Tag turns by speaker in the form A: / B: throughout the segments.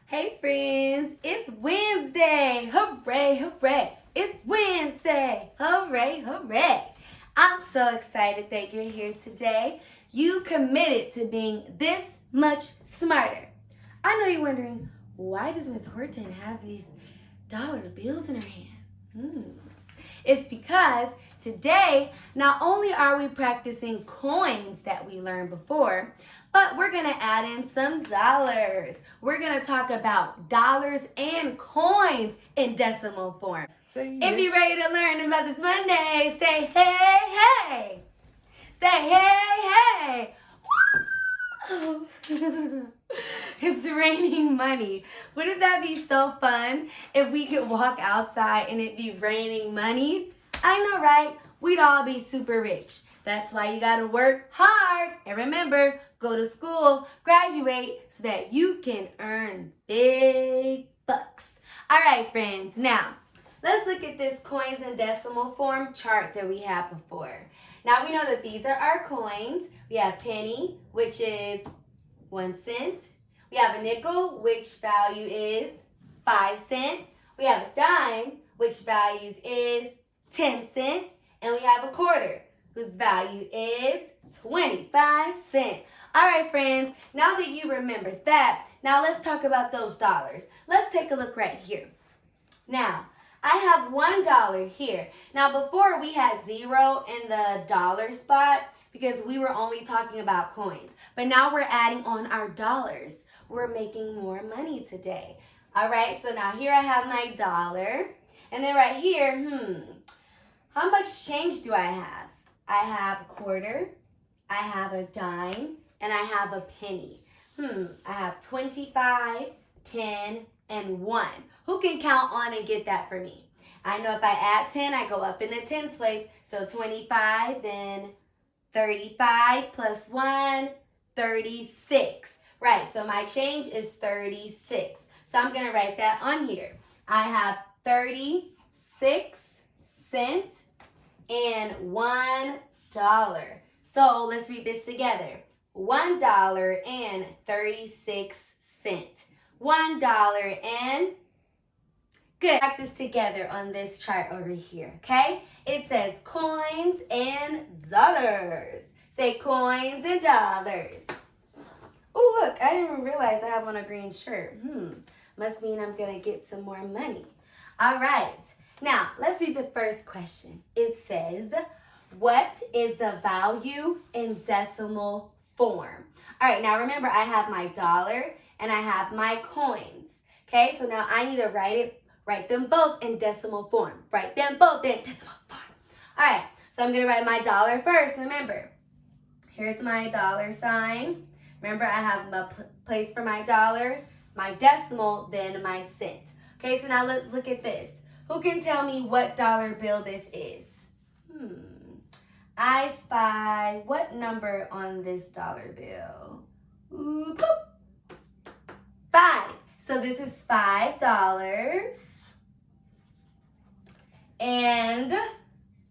A: Hey friends, it's Wednesday. Hooray, hooray. It's Wednesday. Hooray, hooray. I'm so excited that you're here today. You committed to being this much smarter. I know you're wondering, why does Miss Horton have these dollar bills in her hand? It's because today, not only are we practicing coins that we learned before, but we're going to add in some dollars. We're going to talk about dollars and coins in decimal form. If you're ready to learn about this Monday, say hey, hey. Say hey, hey. Woo! It's raining money. Wouldn't that be so fun if we could walk outside and it be raining money? I know, right? We'd all be super rich. That's why you gotta work hard. And remember, go to school, graduate, so that you can earn big bucks. All right, friends. Now, let's look at this coins and decimal form chart that we had before. Now, we know that these are our coins. We have penny, which is 1 cent. We have a nickel, which value is 5 cents. We have a dime, which value is 10 cents. And we have a quarter, whose value is 25 cents. All right, friends, now that you remembered that, now let's talk about those dollars. Let's take a look right here. Now, I have $1 here. Now, before we had 0 in the dollar spot because we were only talking about coins. But now we're adding on our dollars. We're making more money today. All right, so now here I have my dollar. And then right here, how much change do I have? I have a quarter, I have a dime, and I have a penny. I have 25, 10, and 1. Who can count on and get that for me? I know if I add 10, I go up in the tens place. So 25, then 35 plus 1, 36. Right, so my change is 36. So I'm going to write that on here. I have 36 cents and $1. So let's read this together. $1 and 36 cents. $1 and good. Practice together on this chart over here, okay? It says coins and dollars. Say coins and dollars. Oh, look, I didn't even realize I have on a green shirt. Must mean I'm going to get some more money. All right. Now, let's read the first question. It says, what is the value in decimal form? All right, now remember I have my dollar and I have my coins. Okay, so now I need to write them both in decimal form. Write them both in decimal form. All right, so I'm going to write my dollar first. Remember, here's my dollar sign. Remember, I have a place for my dollar, my decimal, then my cent. Okay, so now let's look at this. Who can tell me what dollar bill this is? I spy what number on this dollar bill? Ooh, boop. 5. So this is $5. And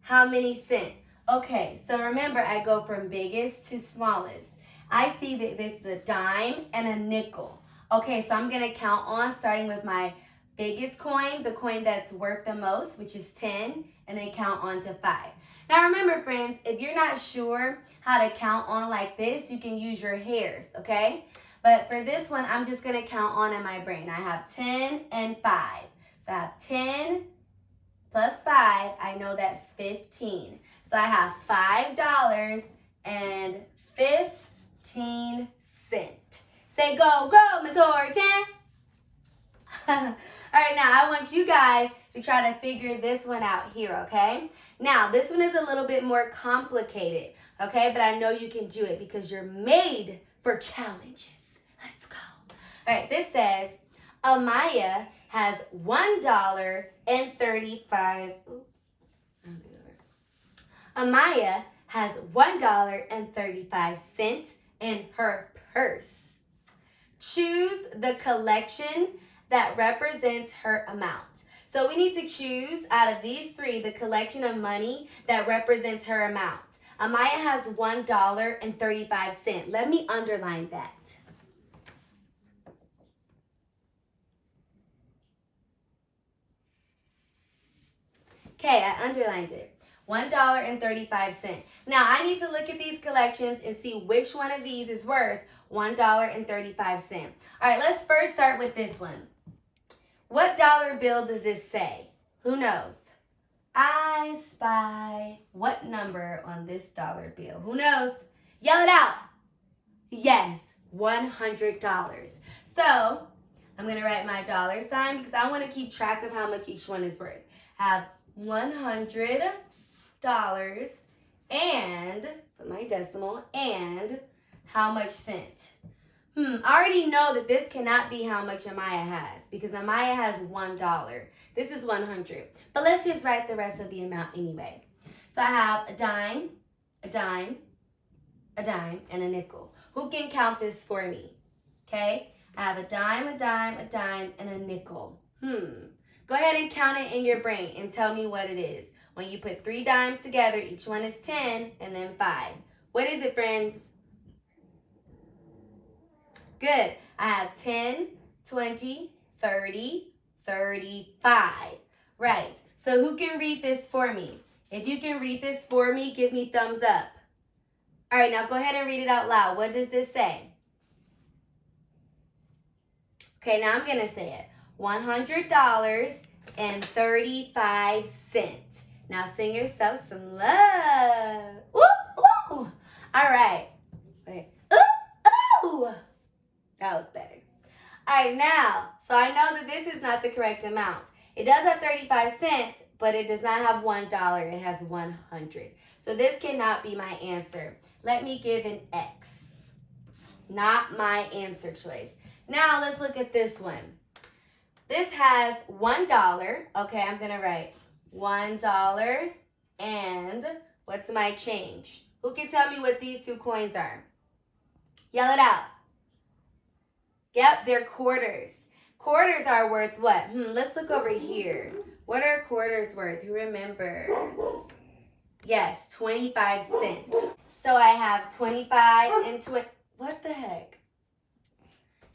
A: how many cents? Okay, so remember I go from biggest to smallest. I see that this is a dime and a nickel. Okay, so I'm going to count on starting with my biggest coin, the coin that's worth the most, which is 10, and then count on to 5. Now remember, friends, if you're not sure how to count on like this, you can use your hairs, okay? But for this one, I'm just going to count on in my brain. I have 10 and 5. So I have 10 plus 5, I know that's 15. So I have $5 and 15 cents. Say go, go, Miss Horton. All right, now I want you guys to try to figure this one out here, okay? Now, this one is a little bit more complicated, okay? But I know you can do it because you're made for challenges. Let's go. All right, this says, Amaya has $1 and 35. Amaya has $1 and 35 cents in her purse. Choose the collection that represents her amount. So we need to choose out of these 3 the collection of money that represents her amount. Amaya has $1 and 35 cents. Let me underline that. Okay, I underlined it. $1.35. Now, I need to look at these collections and see which one of these is worth $1.35. All right, let's first start with this one. What dollar bill does this say? Who knows? I spy what number on this dollar bill? Who knows? Yell it out. Yes, $100. So, I'm going to write my dollar sign because I want to keep track of how much each one is worth. Have $100 and, put my decimal, and how much cent? I already know that this cannot be how much Amaya has because Amaya has $1. This is 100. But let's just write the rest of the amount anyway. So I have a dime, a dime, a dime, and a nickel. Who can count this for me? Okay? I have a dime, a dime, a dime, and a nickel. Go ahead and count it in your brain and tell me what it is. When you put 3 dimes together, each one is 10 and then 5. What is it, friends? Good. I have 10, 20, 30, 35. Right. So who can read this for me? If you can read this for me, give me thumbs up. All right, now go ahead and read it out loud. What does this say? Okay, now I'm going to say it. $100.35. Now sing yourself some love. Woo, woo. All right. Okay. Ooh, ooh. That was better. All right, now, so I know that this is not the correct amount. It does have 35 cents, but it does not have $1. It has 100. So this cannot be my answer. Let me give an X. Not my answer choice. Now let's look at this one. This has $1. Okay, I'm going to write $1 and what's my change? Who can tell me what these 2 coins are? Yell it out. Yep, they're quarters. Quarters are worth what? Let's look over here. What are quarters worth? Who remembers? Yes, 25 cents. So I have 25 and 20. What the heck?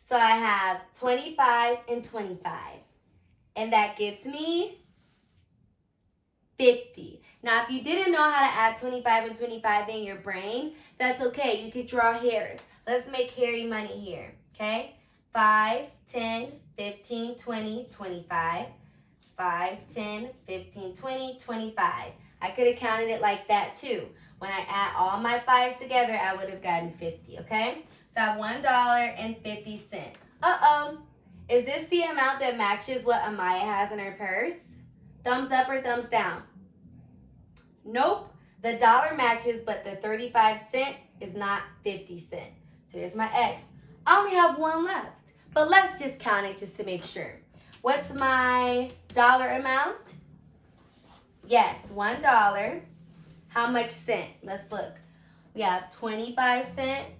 A: So I have 25 and 25. And that gets me 50. Now, if you didn't know how to add 25 and 25 in your brain, that's okay. You could draw hairs. Let's make hairy money here, okay? 5, 10, 15, 20, 25. 5, 10, 15, 20, 25. I could have counted it like that too. When I add all my 5s together, I would have gotten 50, okay? So I have $1.50. Uh-oh. Is this the amount that matches what Amaya has in her purse? Thumbs up or thumbs down? Nope. The dollar matches, but the 35 cent is not 50 cents. So here's my X. I only have 1 left. But let's just count it just to make sure. What's my dollar amount? Yes, $1. How much cent? Let's look. We have 25 cents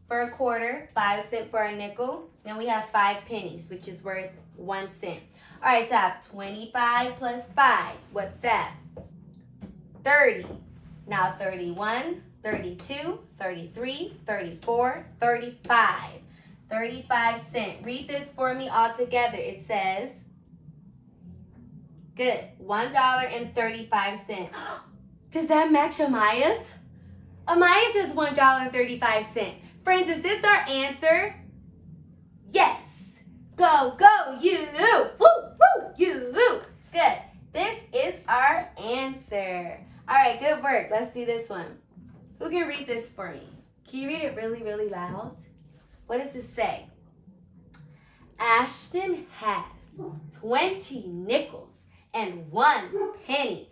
A: for a quarter, 5 cents for a nickel. Then we have 5 pennies, which is worth 1 cent. All right, so I have 25 plus 5. What's that? 30. Now 31, 32, 33, 34, 35. 35 cents. Read this for me all together. It says, good, $1.35. Does that match Amaya's? Amaya says $1.35. Friends, is this our answer? Yes. Go, go, you. Woo, woo, you. Good. This is our answer. All right, good work. Let's do this one. Who can read this for me? Can you read it really, really loud? What does it say? Ashton has 20 nickels and 1 penny.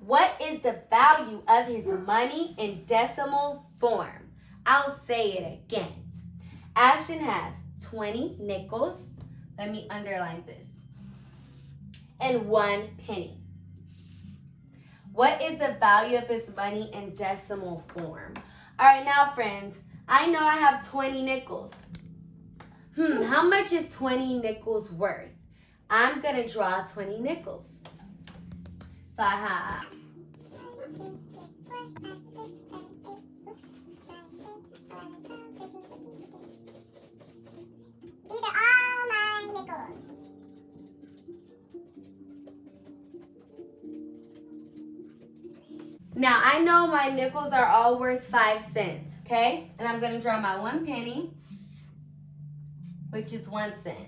A: What is the value of his money in decimal form? I'll say it again. Ashton has 20 nickels. Let me underline this. And 1 penny. What is the value of his money in decimal form? All right, now, friends, I know I have 20 nickels. How much is 20 nickels worth? I'm going to draw 20 nickels. So I have...
B: These are all my nickels.
A: Now, I know my nickels are all worth 5 cents, okay? And I'm going to draw my 1 penny, which is 1 cent.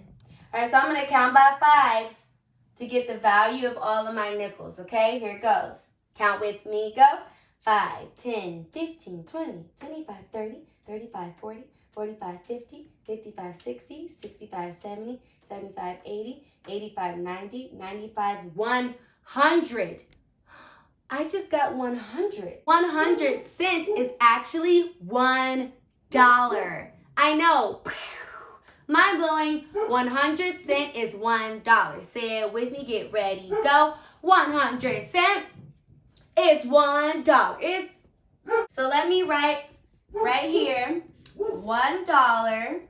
A: All right, so I'm going to count by fives to get the value of all of my nickels, okay? Here it goes. Count with me, go. 5, 10, 15, 20, 25, 30, 35, 40, 45, 50, 55, 60, 65, 70, 75, 80, 85, 90, 95, 100. I just got 100. 100 cents is actually $1. I know. Mind blowing. 100 cent is $1. Say it with me. Get ready. Go. 100 cent is $1. So let me write right here $1.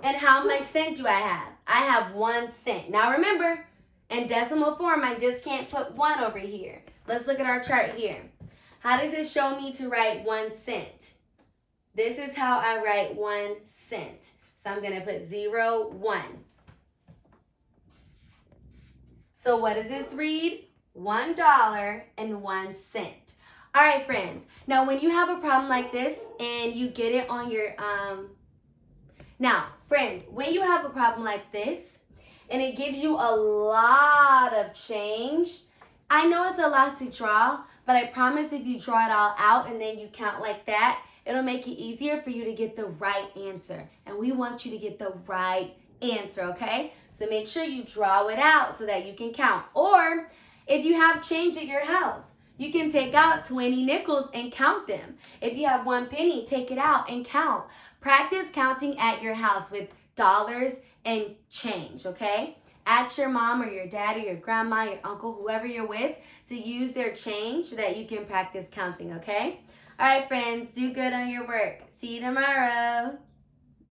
A: And how much cent do I have? I have 1 cent. Now remember, in decimal form, I just can't put 1 over here. Let's look at our chart here. How does it show me to write 1 cent? This is how I write 1 cent. So I'm going to put 0, 1. So what does this read? $1 and 1 cent. All right, friends. Now, when you have a problem like this and you get it on your, Now, friends, when you have a problem like this and it gives you a lot of change, I know it's a lot to draw, but I promise if you draw it all out and then you count like that, it'll make it easier for you to get the right answer. And we want you to get the right answer, okay? So make sure you draw it out so that you can count. Or if you have change at your house, you can take out 20 nickels and count them. If you have 1 penny, take it out and count. Practice counting at your house with dollars and change, okay? Ask your mom or your dad or your grandma, your uncle, whoever you're with, to use their change so that you can practice counting, okay? All right, friends, do good on your work. See you tomorrow.